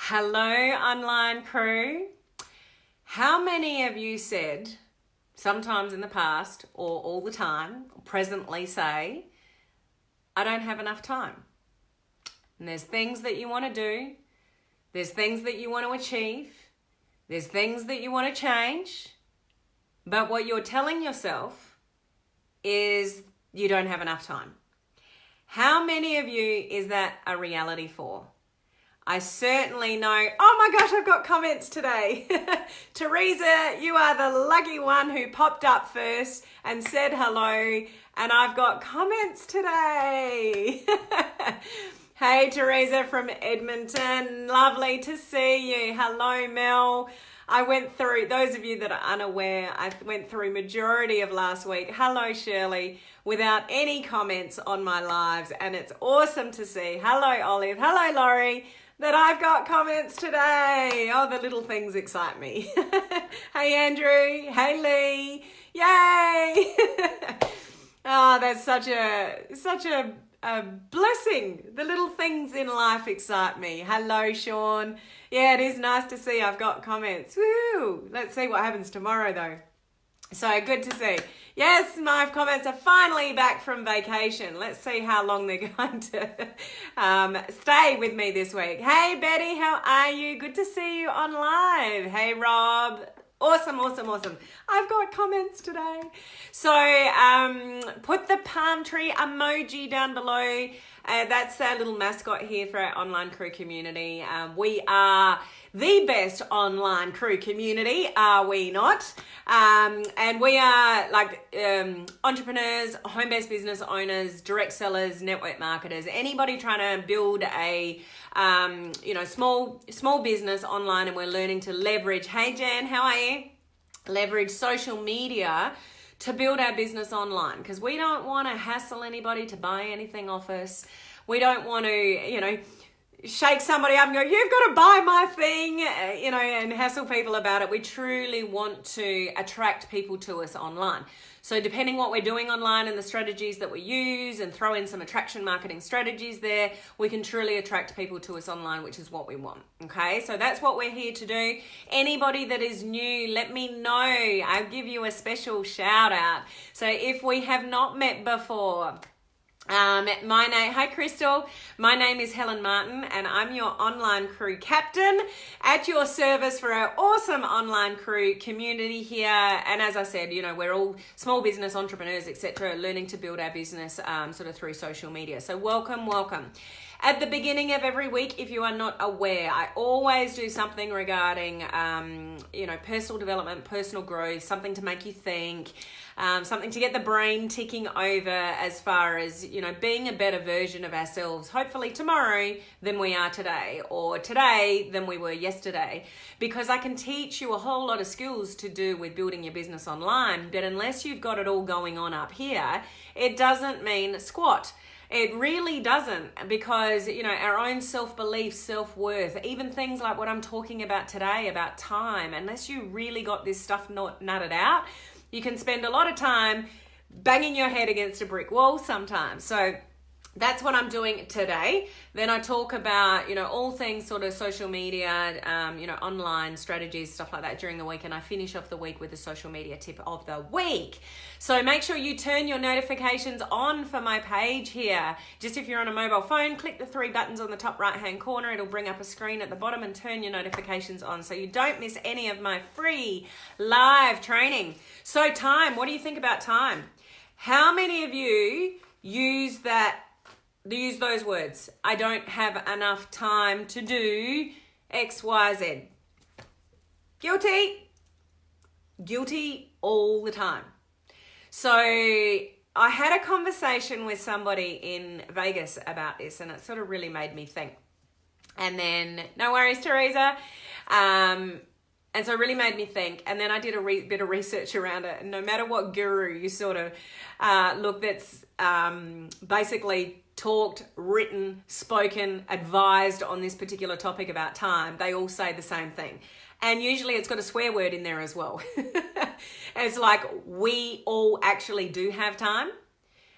Hello, online crew. How many of you said, sometimes in the past or all the time, presently say, I don't have enough time? And there's things that you want to do. There's things that you want to achieve. There's things that you want to change. But what you're telling yourself is you don't have enough time. How many of you is that a reality for? I certainly know. Oh my gosh, I've got comments today. Teresa, you are the lucky one who popped up first and said hello. And I've got comments today. Hey, Teresa from Edmonton. Lovely to see you. Hello, Mel. I went through, those of you that are unaware, I went through majority of last week. Hello, Shirley, without any comments on my lives. And it's awesome to see. Hello, Olive. Hello, Laurie. That I've got comments today. Oh, the little things excite me. Hey, Andrew. Hey, Lee. Yay. Oh, that's such a blessing. The little things in life excite me. Hello, Sean. Yeah, it is nice to see I've got comments. Woo! Let's see what happens tomorrow, though. So good to see. Yes, my comments are finally back from vacation. Let's see how long they're going to stay with me this week. Hey, Betty, how are you? Good to see you on live. Hey, Rob. Awesome. I've got comments today. So put the palm tree emoji down below. That's our little mascot here for our online crew community. We are the best online crew community, are we not? And we are like entrepreneurs, home-based business owners, direct sellers, network marketers, anybody trying to build a small business online, and we're learning to leverage. Hey Jan, how are you? Leverage social media to build our business online, because we don't want to hassle anybody to buy anything off us. We don't want to, shake somebody up and go, you've got to buy my thing, and hassle people about it. We truly want to attract people to us online. So depending what we're doing online and the strategies that we use, and throw in some attraction marketing strategies there, we can truly attract people to us online, which is what we want. Okay, so that's what we're here to do. Anybody that is new, let me know. I'll give you a special shout out. So if we have not met before, hi Crystal, my name is Helen Martin, and I'm your online crew captain at your service for our awesome online crew community here. And as I said, we're all small business entrepreneurs, etc., learning to build our business sort of through social media. So welcome. At the beginning of every week, if you are not aware, I always do something regarding, personal development, personal growth, something to make you think, something to get the brain ticking over as far as, being a better version of ourselves, hopefully tomorrow than we are today, or today than we were yesterday, because I can teach you a whole lot of skills to do with building your business online. But unless you've got it all going on up here, it doesn't mean squat. It really doesn't, because, our own self-belief, self-worth, even things like what I'm talking about today about time, unless you really got this stuff nutted out, you can spend a lot of time banging your head against a brick wall sometimes. So that's what I'm doing today. Then I talk about, all things sort of social media, online strategies, stuff like that during the week. And I finish off the week with a social media tip of the week. So make sure you turn your notifications on for my page here. Just if you're on a mobile phone, click the 3 buttons on the top right-hand corner. It'll bring up a screen at the bottom, and turn your notifications on so you don't miss any of my free live training. So time, what do you think about time? How many of you use those words? I don't have enough time to do X, Y, Z. Guilty all the time. So I had a conversation with somebody in Vegas about this, and it sort of really made me think. And then, no worries, Teresa. And so it really made me think. And then I did a bit of research around it. And no matter what guru you sort of look, that's basically talked, written, spoken, advised on this particular topic about time, they all say the same thing. And usually it's got a swear word in there as well. It's like, we all actually do have time.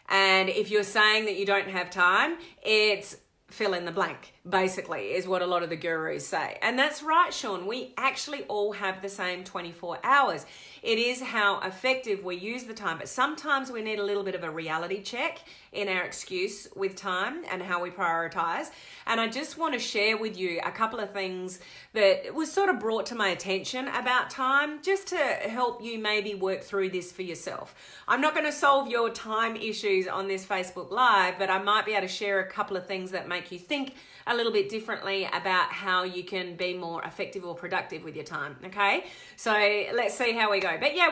And if you're saying that you don't have time, it's fill in the blank. basically, is what a lot of the gurus say. And that's right, Sean. We actually all have the same 24 hours. It is how effective we use the time, but sometimes we need a little bit of a reality check in our excuse with time and how we prioritize. And I just want to share with you a couple of things that was sort of brought to my attention about time, just to help you maybe work through this for yourself. I'm not going to solve your time issues on this Facebook Live, but I might be able to share a couple of things that make you think a little bit differently about how you can be more effective or productive with your time. Okay, so let's see how we go. But yeah,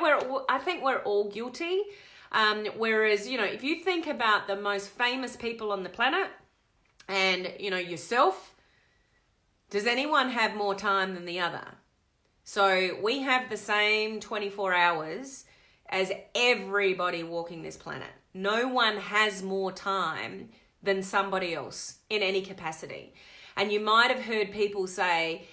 I think we're all guilty. Whereas, you know, if you think about the most famous people on the planet and, you know, yourself, does anyone have more time than the other? So we have the same 24 hours as everybody walking this planet. No one has more time than somebody else in any capacity. And you might have heard people say,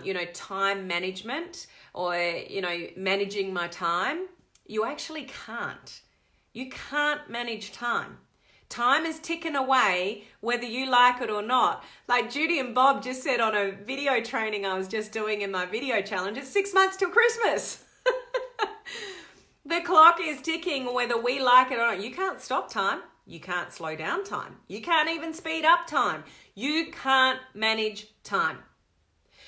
you know, time management or, you know, managing my time. You actually can't. You can't manage time. Time is ticking away whether you like it or not. Like Judy and Bob just said on a video training I was just doing in my video challenge, it's 6 months till Christmas. The clock is ticking whether we like it or not. You can't stop time. You can't slow down time. You can't even speed up time. You can't manage time.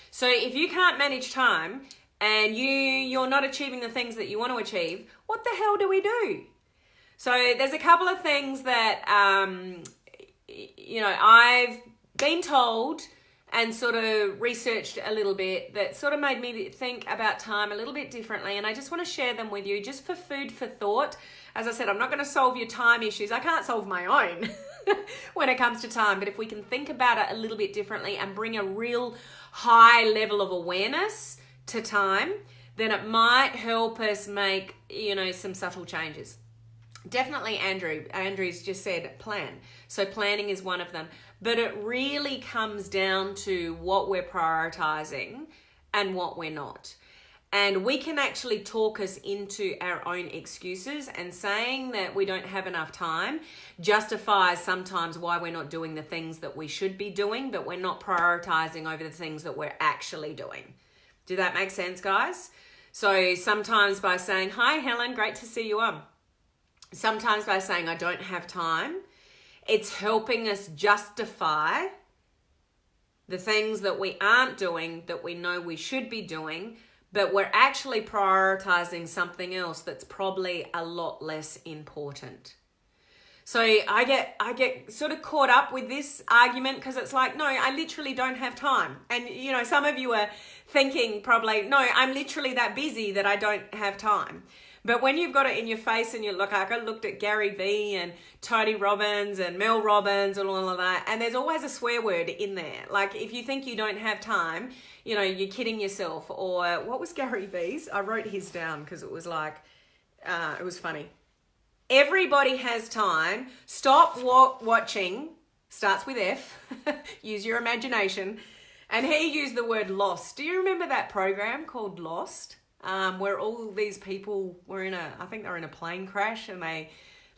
So if you can't manage time and you're not achieving the things that you want to achieve, what the hell do we do? So there's a couple of things that, you know, I've been told and sort of researched a little bit that sort of made me think about time a little bit differently. And I just want to share them with you just for food for thought. As I said, I'm not going to solve your time issues. I can't solve my own when it comes to time. But if we can think about it a little bit differently and bring a real high level of awareness to time, then it might help us make, you know, some subtle changes. Definitely Andrew's just said plan. So planning is one of them. But it really comes down to what we're prioritizing and what we're not. And we can actually talk us into our own excuses, and saying that we don't have enough time justifies sometimes why we're not doing the things that we should be doing, but we're not prioritizing over the things that we're actually doing. Do that make sense, guys? So sometimes by saying, hi, Helen, great to see you on. Sometimes by saying I don't have time, it's helping us justify the things that we aren't doing that we know we should be doing, but we're actually prioritizing something else that's probably a lot less important. So I get sort of caught up with this argument because it's like, no, I literally don't have time. And, you know, some of you are thinking probably, no, I'm literally that busy that I don't have time. But when you've got it in your face and you look, like I looked at Gary Vee and Tony Robbins and Mel Robbins and all of that, and there's always a swear word in there. Like if you think you don't have time, you know, you're kidding yourself. Or what was Gary Vee's? I wrote his down because it was like, it was funny. Everybody has time. Stop watching. Starts with F. Use your imagination. And he used the word lost. Do you remember that program called Lost? Where all these people were I think they were in a plane crash and they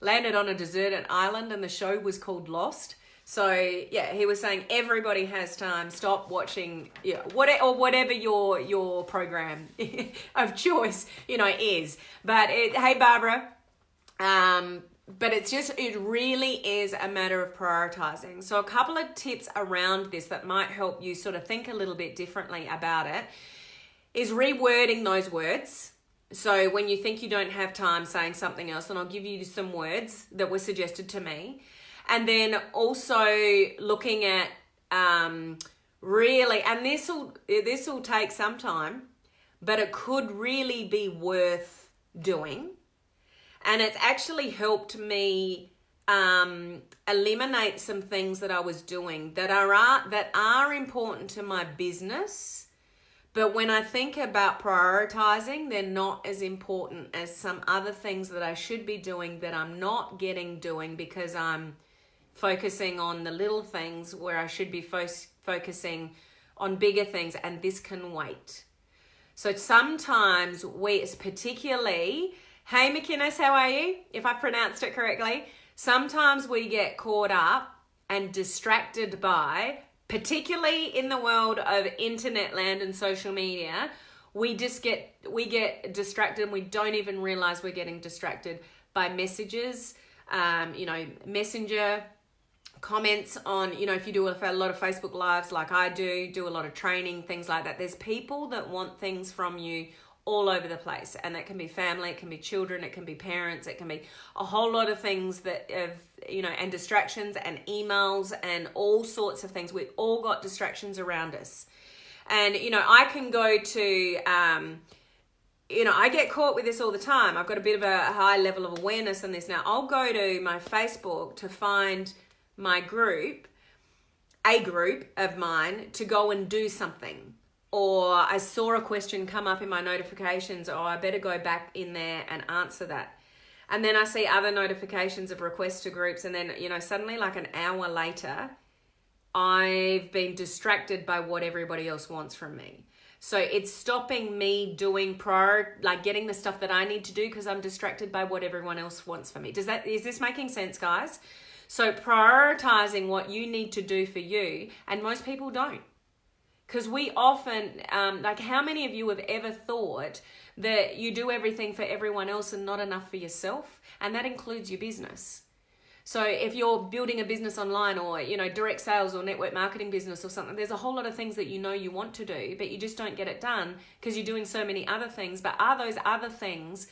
landed on a deserted island, and the show was called Lost. So yeah, he was saying everybody has time. Stop watching, yeah, whatever your program of choice, you know, is. But hey, Barbara, but it really is a matter of prioritizing. So a couple of tips around this that might help you sort of think a little bit differently about it is rewording those words. So when you think you don't have time, saying something else, and I'll give you some words that were suggested to me. And then also looking at really, and this will take some time, but it could really be worth doing. And it's actually helped me eliminate some things that I was doing that are important to my business. But when I think about prioritizing, they're not as important as some other things that I should be doing that I'm not doing because I'm focusing on the little things where I should be focusing on bigger things, and this can wait. So sometimes particularly, hey McInnes, how are you? If I pronounced it correctly, sometimes we get caught up and distracted by particularly in the world of internet land and social media, we get distracted and we don't even realize we're getting distracted by messages, messenger comments on, if you do a lot of Facebook lives like I do a lot of training, things like that. There's people that want things from you all over the place, and that can be family, it can be children, it can be parents, it can be a whole lot of things that and distractions and emails and all sorts of things. We've all got distractions around us. And, I can go to, I get caught with this all the time. I've got a bit of a high level of awareness on this now. I'll go to my Facebook to find my group, a group of mine, to go and do something. Or I saw a question come up in my notifications, I better go back in there and answer that. And then I see other notifications of requests to groups, and then, suddenly like an hour later, I've been distracted by what everybody else wants from me. So it's stopping me doing getting the stuff that I need to do because I'm distracted by what everyone else wants from me. Is this making sense, guys? So prioritizing what you need to do for you, and most people don't. Because we often, how many of you have ever thought that you do everything for everyone else and not enough for yourself? And that includes your business. So if you're building a business online or, direct sales or network marketing business or something, there's a whole lot of things that you want to do, but you just don't get it done because you're doing so many other things. But are those other things,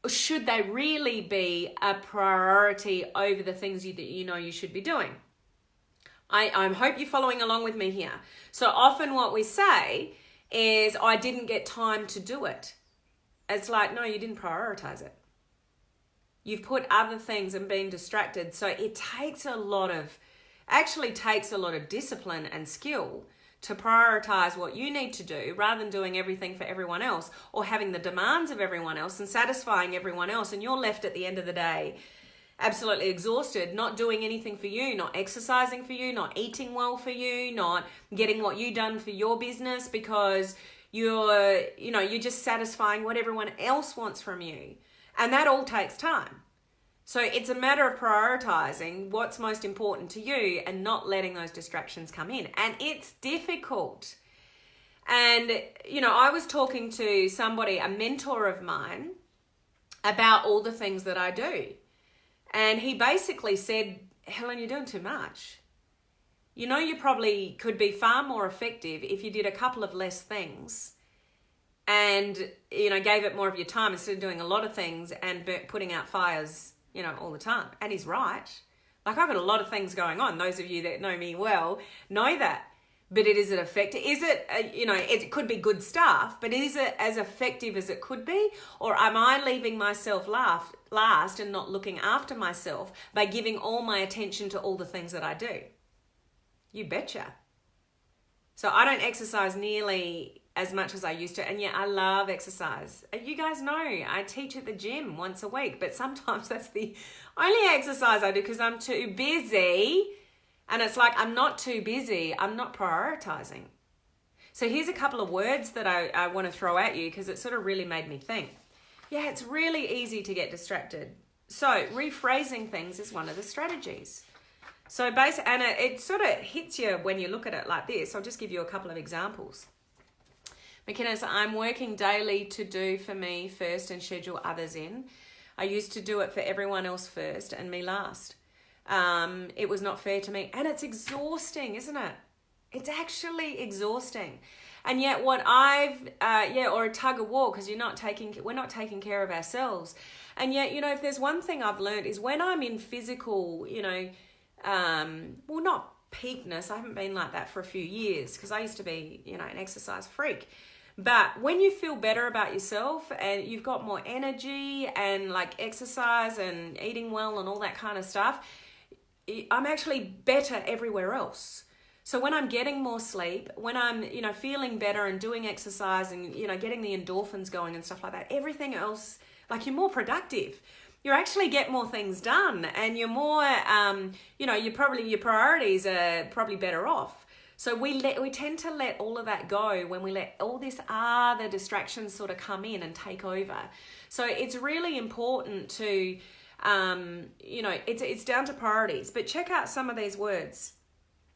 should they really be a priority over the things that you should be doing? I hope you're following along with me here. So often what we say is, I didn't get time to do it. It's like, no, you didn't prioritize it. You've put other things and been distracted. So it takes a lot of discipline and skill to prioritize what you need to do rather than doing everything for everyone else or having the demands of everyone else and satisfying everyone else. And you're left at the end of the day absolutely exhausted, not doing anything for you, not exercising for you, not eating well for you, not getting what you done for your business because you're just satisfying what everyone else wants from you. And that all takes time. So it's a matter of prioritizing what's most important to you and not letting those distractions come in. And it's difficult. And, I was talking to somebody, a mentor of mine, about all the things that I do. And he basically said, Helen, you're doing too much. You probably could be far more effective if you did a couple of less things and, gave it more of your time instead of doing a lot of things and putting out fires, all the time. And he's right. I've got a lot of things going on. Those of you that know me well know that. But is it effective? Is it, it could be good stuff, but is it as effective as it could be? Or am I leaving myself last and not looking after myself by giving all my attention to all the things that I do? You betcha. So I don't exercise nearly as much as I used to, and yet I love exercise. You guys know I teach at the gym once a week, but sometimes that's the only exercise I do because I'm too busy. And it's like, I'm not too busy, I'm not prioritizing. So here's a couple of words that I want to throw at you because it sort of really made me think. Yeah, it's really easy to get distracted. So rephrasing things is one of the strategies. So and it sort of hits you when you look at it like this. I'll just give you a couple of examples. McKenna, I'm working daily to do for me first and schedule others in. I used to do it for everyone else first and me last. It was not fair to me. And it's exhausting, isn't it? It's actually exhausting. And yet what or a tug of war because we're not taking care of ourselves. And yet, if there's one thing I've learned is when I'm in physical, not peakness. I haven't been like that for a few years because I used to be, an exercise freak. But when you feel better about yourself and you've got more energy and like exercise and eating well and all that kind of stuff, I'm actually better everywhere else. So when I'm getting more sleep, when I'm, feeling better and doing exercise and, getting the endorphins going and stuff like that, everything else, like you're more productive. You actually get more things done and you're more, your priorities are probably better off. So we tend to let all of that go when we let all this other distractions sort of come in and take over. So it's really important to, it's down to priorities. But check out some of these words.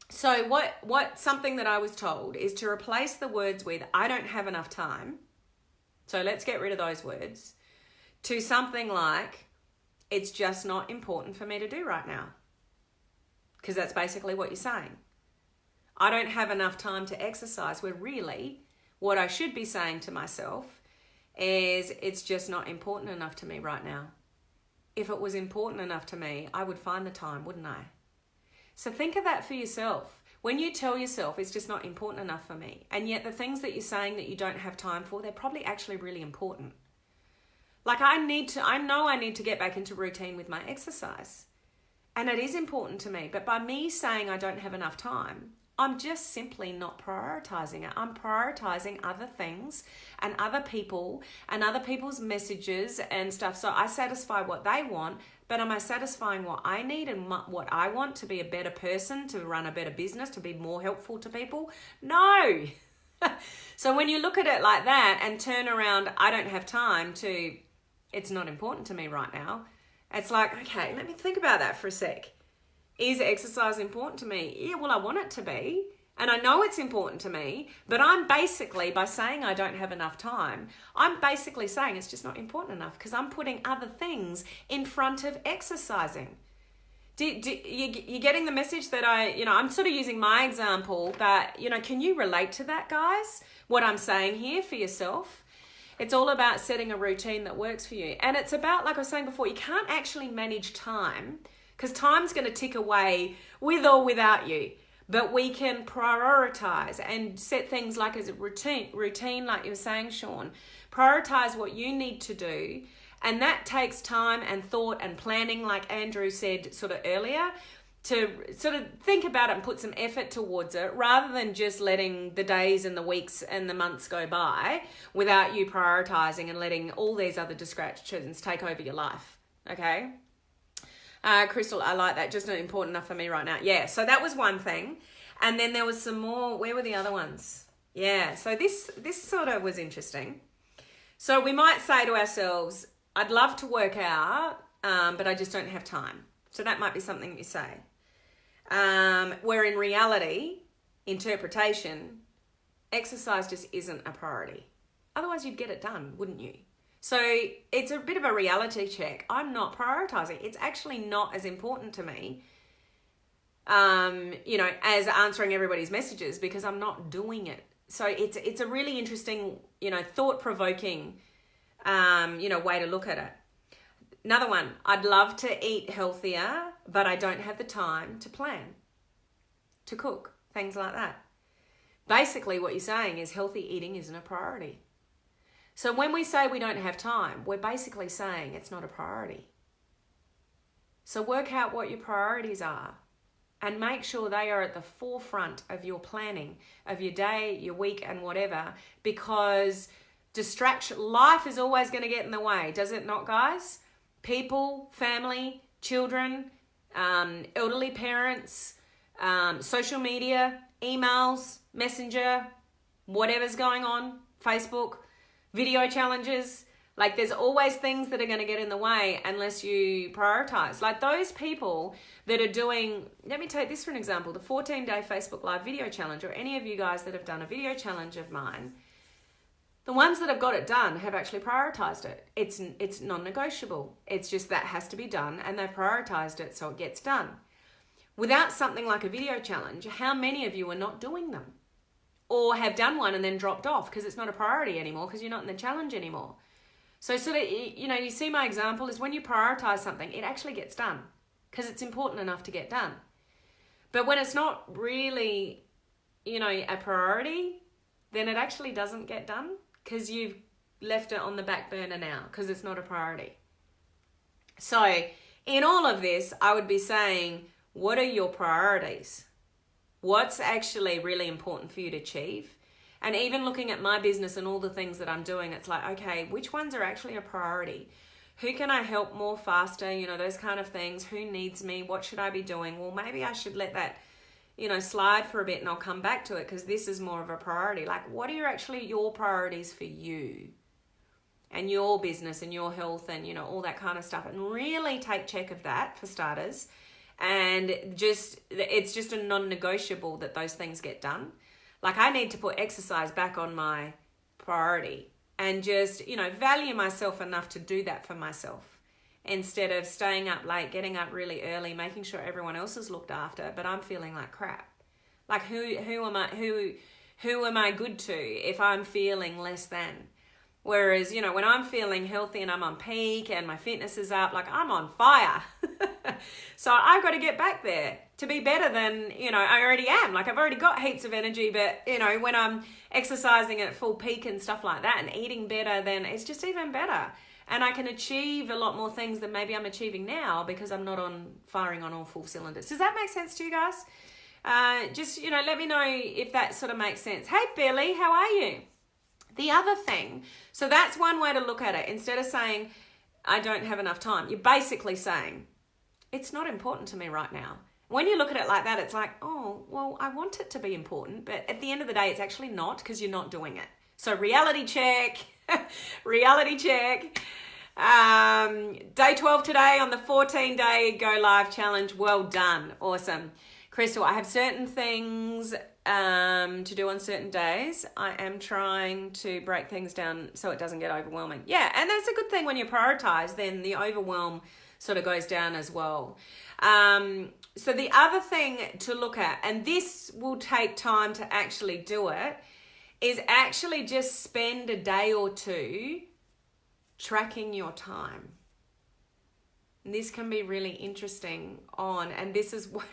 So what something that I was told is to replace the words with I don't have enough time. So let's get rid of those words to something like it's just not important for me to do right now. Because that's basically what you're saying. I don't have enough time to exercise, where really what I should be saying to myself is it's just not important enough to me right now. If it was important enough to me, I would find the time, wouldn't I? So think of that for yourself. When you tell yourself it's just not important enough for me, and yet the things that you're saying that you don't have time for, they're probably actually really important. Like I know I need to get back into routine with my exercise. And it is important to me. But by me saying I don't have enough time, I'm just simply not prioritizing it. I'm prioritizing other things and other people and other people's messages and stuff. So I satisfy what they want, but am I satisfying what I need and what I want to be a better person, to run a better business, to be more helpful to people? No. So when you look at it like that and turn around, I don't have time, to it's not important to me right now. It's like, okay, let me think about that for a sec. Is exercise important to me? Yeah, well, I want it to be. And I know it's important to me. But I'm basically, by saying I don't have enough time, I'm basically saying it's just not important enough because I'm putting other things in front of exercising. You getting the message that I'm sort of using my example, but, can you relate to that, guys? What I'm saying here for yourself? It's all about setting a routine that works for you. And it's about, like I was saying before, you can't actually manage time because time's going to tick away with or without you. But we can prioritize and set things like as a routine, like you were saying, Sean. Prioritize what you need to do. And that takes time and thought and planning, like Andrew said sort of earlier, to sort of think about it and put some effort towards it rather than just letting the days and the weeks and the months go by without you prioritizing and letting all these other distractions take over your life. Okay? Crystal, I like that. Just not important enough for me right now. Yeah, so that was one thing. And then there was some more. Where were the other ones? Yeah, so this sort of was interesting. So we might say to ourselves, I'd love to work out, but I just don't have time. So that might be something you say. Where in reality, interpretation, exercise just isn't a priority. Otherwise you'd get it done, wouldn't you? So it's a bit of a reality check. I'm not prioritizing. It's actually not as important to me, as answering everybody's messages because I'm not doing it. So it's a really interesting, thought-provoking, way to look at it. Another one, I'd love to eat healthier, but I don't have the time to plan, to cook, things like that. Basically, what you're saying is healthy eating isn't a priority. So when we say we don't have time, we're basically saying it's not a priority. So work out what your priorities are and make sure they are at the forefront of your planning, of your day, your week, and whatever, because life is always going to get in the way, does it not, guys? People, family, children, elderly parents, social media, emails, messenger, whatever's going on, Facebook, video challenges. Like there's always things that are going to get in the way unless you prioritize. Like those people that are doing, let me take this for an example, the 14-day Facebook Live video challenge, or any of you guys that have done a video challenge of mine, the ones that have got it done have actually prioritized it. It's non-negotiable. It's just that has to be done and they've prioritized it so it gets done. Without something like a video challenge, how many of you are not doing them? Or have done one and then dropped off because it's not a priority anymore because you're not in the challenge anymore. So sort of, you see my example is when you prioritize something, it actually gets done because it's important enough to get done. But when it's not really, a priority, then it actually doesn't get done because you've left it on the back burner now because it's not a priority. So in all of this, I would be saying, what are your priorities? What's actually really important for you to achieve? And even looking at my business and all the things that I'm doing, it's like, okay, which ones are actually a priority? Who can I help more faster? Those kind of things. Who needs me? What should I be doing? Well, maybe I should let that, slide for a bit and I'll come back to it because this is more of a priority. Like, what are actually your priorities for you and your business and your health and, all that kind of stuff? And really take check of that for starters. And it's just a non-negotiable that those things get done. Like, I need to put exercise back on my priority and just, value myself enough to do that for myself, instead of staying up late, getting up really early, making sure everyone else is looked after, but I'm feeling like crap. Like, who am I good to if I'm feeling less than? Whereas, when I'm feeling healthy and I'm on peak and my fitness is up, like, I'm on fire. So I've got to get back there to be better than, I already am. Like, I've already got heaps of energy, but, when I'm exercising at full peak and stuff like that and eating better, then it's just even better. And I can achieve a lot more things than maybe I'm achieving now because I'm not firing on all full cylinders. Does that make sense to you guys? Just, let me know if that sort of makes sense. Hey, Billy, how are you? The other thing, so that's one way to look at it. Instead of saying, I don't have enough time, you're basically saying, it's not important to me right now. When you look at it like that, it's like, oh, well, I want it to be important, but at the end of the day, it's actually not, because you're not doing it. So reality check, reality check. Day 12 today on the 14-day Go Live Challenge. Well done. Awesome. Crystal, I have certain things to do on certain days. I am trying to break things down so it doesn't get overwhelming. Yeah, and that's a good thing. When you prioritize, then the overwhelm sort of goes down as well. So the other thing to look at, and this will take time to actually do it, is actually just spend a day or two tracking your time. And this can be really interesting and this is what,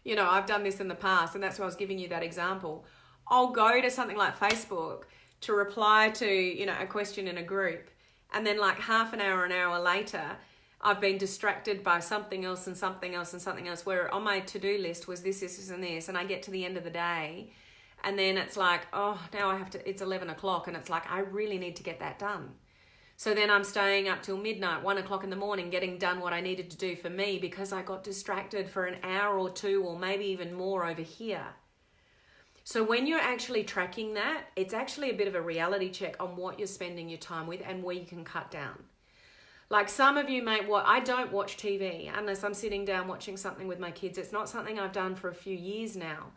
I've done this in the past, and that's why I was giving you that example. I'll go to something like Facebook to reply to, a question in a group, and then like half an hour later, I've been distracted by something else and something else and something else, where on my to-do list was this, and this, and I get to the end of the day, and then it's like, oh, now it's 11 o'clock, and it's like, I really need to get that done. So then I'm staying up till midnight, 1 o'clock in the morning, getting done what I needed to do for me because I got distracted for an hour or two, or maybe even more over here. So when you're actually tracking that, it's actually a bit of a reality check on what you're spending your time with and where you can cut down. Like, some of you I don't watch TV unless I'm sitting down watching something with my kids. It's not something I've done for a few years now.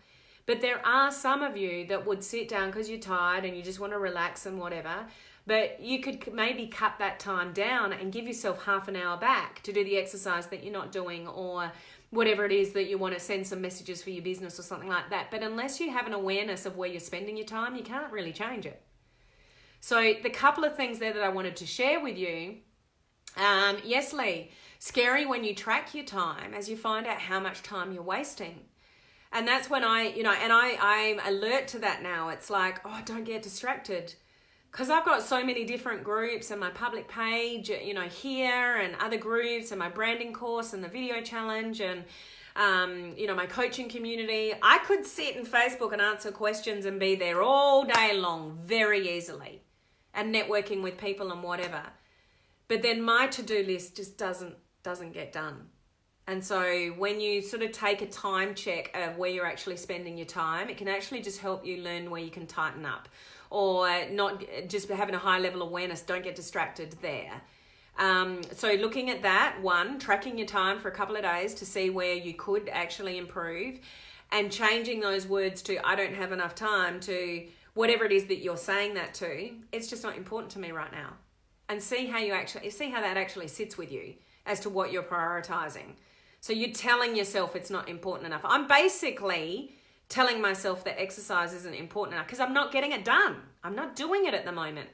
But there are some of you that would sit down because you're tired and you just want to relax and whatever. But you could maybe cut that time down and give yourself half an hour back to do the exercise that you're not doing, or whatever it is that you want to send some messages for your business or something like that. But unless you have an awareness of where you're spending your time, you can't really change it. So the couple of things there that I wanted to share with you. Yes, Lee, scary when you track your time as you find out how much time you're wasting. And that's when I'm alert to that now. It's like, oh, don't get distracted. Because I've got so many different groups, and my public page, here, and other groups, and my branding course, and the video challenge, and, my coaching community. I could sit in Facebook and answer questions and be there all day long very easily, and networking with people and whatever. But then my to-do list just doesn't get done. And so when you sort of take a time check of where you're actually spending your time, it can actually just help you learn where you can tighten up, or not just having a high level awareness. Don't get distracted there. So looking at that, one, tracking your time for a couple of days to see where you could actually improve, and changing those words to, I don't have enough time, to whatever it is that you're saying that to, it's just not important to me right now. And see how that actually sits with you as to what you're prioritizing. So you're telling yourself it's not important enough. I'm basically telling myself that exercise isn't important enough because I'm not getting it done. I'm not doing it at the moment.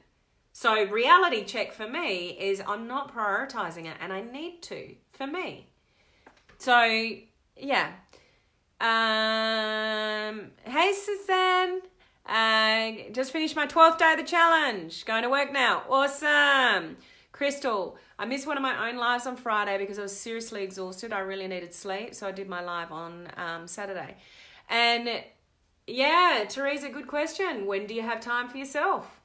So reality check for me is I'm not prioritizing it, and I need to for me. So yeah. Hey Suzanne. Just finished my 12th day of the challenge. Going to work now. Awesome. Crystal, I missed one of my own lives on Friday because I was seriously exhausted. I really needed sleep, so I did my live on Saturday. And yeah, Teresa, good question. When do you have time for yourself?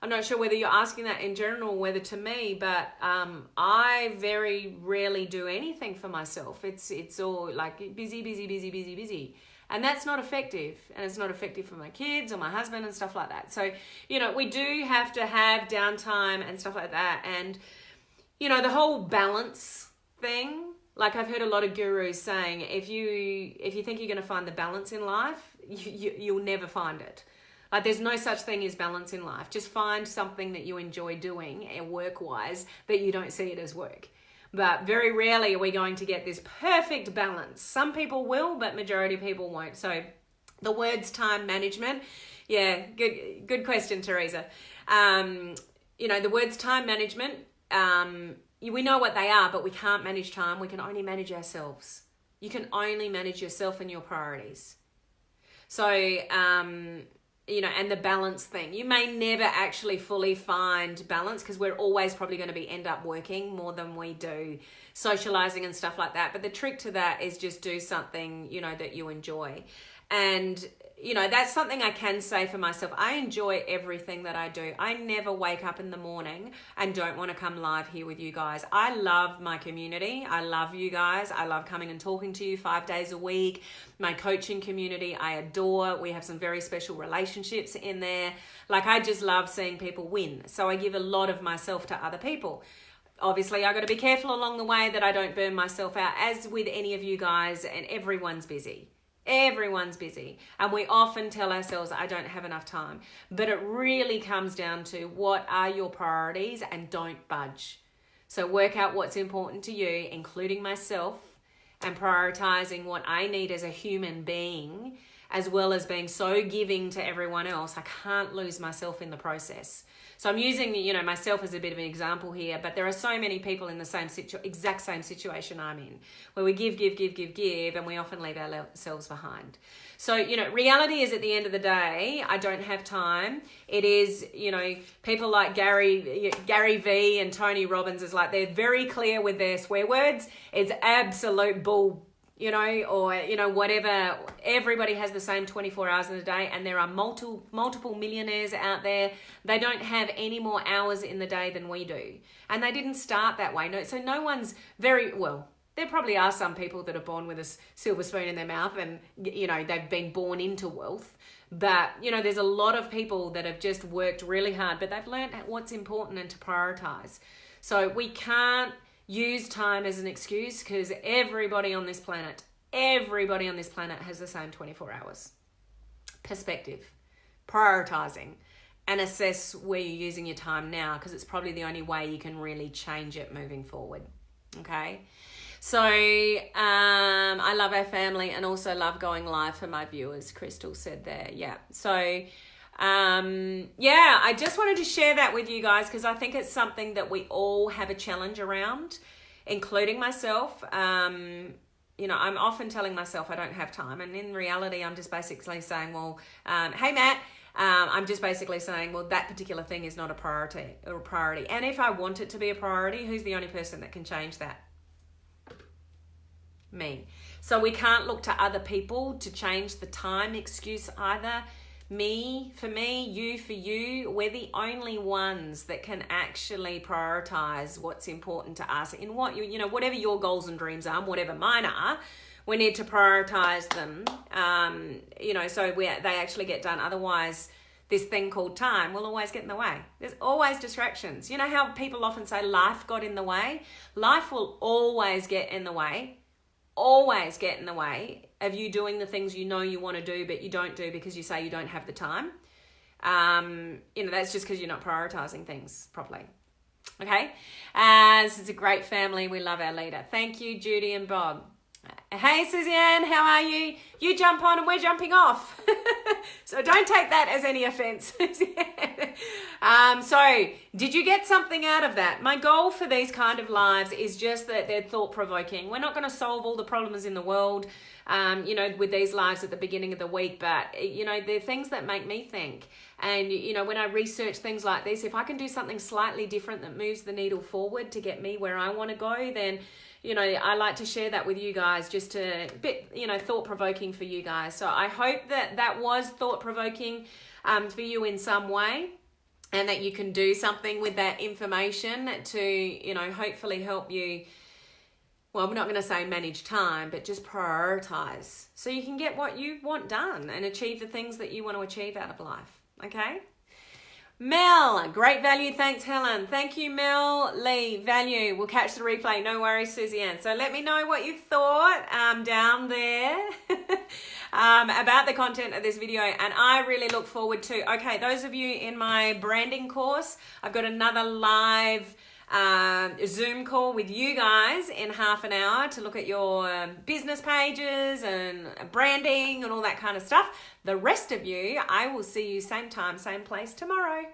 I'm not sure whether you're asking that in general or whether to me, but I very rarely do anything for myself. It's all like busy. And that's not effective. And it's not effective for my kids or my husband and stuff like that. So, we do have to have downtime and stuff like that. And, the whole balance thing, Like I've heard a lot of gurus saying, if you think you're going to find the balance in life, you'll never find it. Like there's no such thing as balance in life. Just find something that you enjoy doing and work-wise that you don't see it as work. But very rarely are we going to get this perfect balance. Some people will, but majority of people won't. So the words time management, yeah, good question, Teresa. The words time management, we know what they are, but we can't manage time. We can only manage ourselves. You can only manage yourself and your priorities. So, and the balance thing. You may never actually fully find balance because we're always probably going to end up working more than we do socializing and stuff like that. But the trick to that is just do something, that you enjoy. And, that's something I can say for myself. I enjoy everything that I do. I never wake up in the morning and don't want to come live here with you guys. I love my community. I love you guys. I love coming and talking to you 5 days a week. My coaching community, I adore. We have some very special relationships in there. Like I just love seeing people win. So I give a lot of myself to other people. Obviously, I got to be careful along the way that I don't burn myself out, as with any of you guys, and everyone's busy. Everyone's busy. And we often tell ourselves, I don't have enough time. But it really comes down to what are your priorities and don't budge. So work out what's important to you, including myself, and prioritizing what I need as a human being, as well as being so giving to everyone else. I can't lose myself in the process. So I'm using, myself as a bit of an example here, but there are so many people in the exact same situation I'm in, where we give, and we often leave ourselves behind. So, reality is at the end of the day, I don't have time. It is, people like Gary V and Tony Robbins is like, they're very clear with their swear words. It's absolute bull. Whatever. Everybody has the same 24 hours in a day, and there are multiple millionaires out there. They don't have any more hours in the day than we do. And they didn't start that way. So no one's there probably are some people that are born with a silver spoon in their mouth and, they've been born into wealth. But, there's a lot of people that have just worked really hard, but they've learned what's important and to prioritize. So we can't use time as an excuse, because everybody on this planet has the same 24 hours. Perspective, prioritizing, and assess where you're using your time now, because it's probably the only way you can really change it moving forward. Okay. So I love our family and also love going live for my viewers, Crystal said there. Yeah. So I just wanted to share that with you guys, because I think it's something that we all have a challenge around, including myself. I'm often telling myself I don't have time, and in reality I'm just basically saying, hey Matt, I'm just basically saying, that particular thing is not a priority. And if I want it to be a priority, who's the only person that can change that? Me. So we can't look to other people to change the time excuse either. Me for me, you for you. We're the only ones that can actually prioritize what's important to us in what whatever your goals and dreams are, and whatever mine are. We need to prioritize them, so they actually get done. Otherwise, this thing called time will always get in the way. There's always distractions. You know how people often say life got in the way? Life will always get in the way. Always get in the way of you doing the things you want to do, but you don't do because you say you don't have the time. That's just because you're not prioritizing things properly. Okay. This is a great family. We love our leader. Thank you, Judy and Bob. Hey, Suzanne, how are you? You jump on and we're jumping off. So don't take that as any offense. So did you get something out of that? My goal for these kind of lives is just that they're thought-provoking. We're not going to solve all the problems in the world, with these lives at the beginning of the week, but, they're things that make me think. And, when I research things like this, if I can do something slightly different that moves the needle forward to get me where I want to go, then I like to share that with you guys, just to bit, thought-provoking for you guys. So I hope that was thought-provoking for you in some way, and that you can do something with that information to, hopefully help you. Well, I'm not going to say manage time, but just prioritize so you can get what you want done and achieve the things that you want to achieve out of life. Okay? Mel, great value. Thanks, Helen. Thank you, Mel. Lee, value. We'll catch the replay. No worries, Susie Ann. So let me know what you thought down there about the content of this video. And I really look forward to, okay, those of you in my branding course, I've got another live Zoom call with you guys in half an hour to look at your business pages and branding and all that kind of stuff. The rest of you, I will see you same time, same place tomorrow.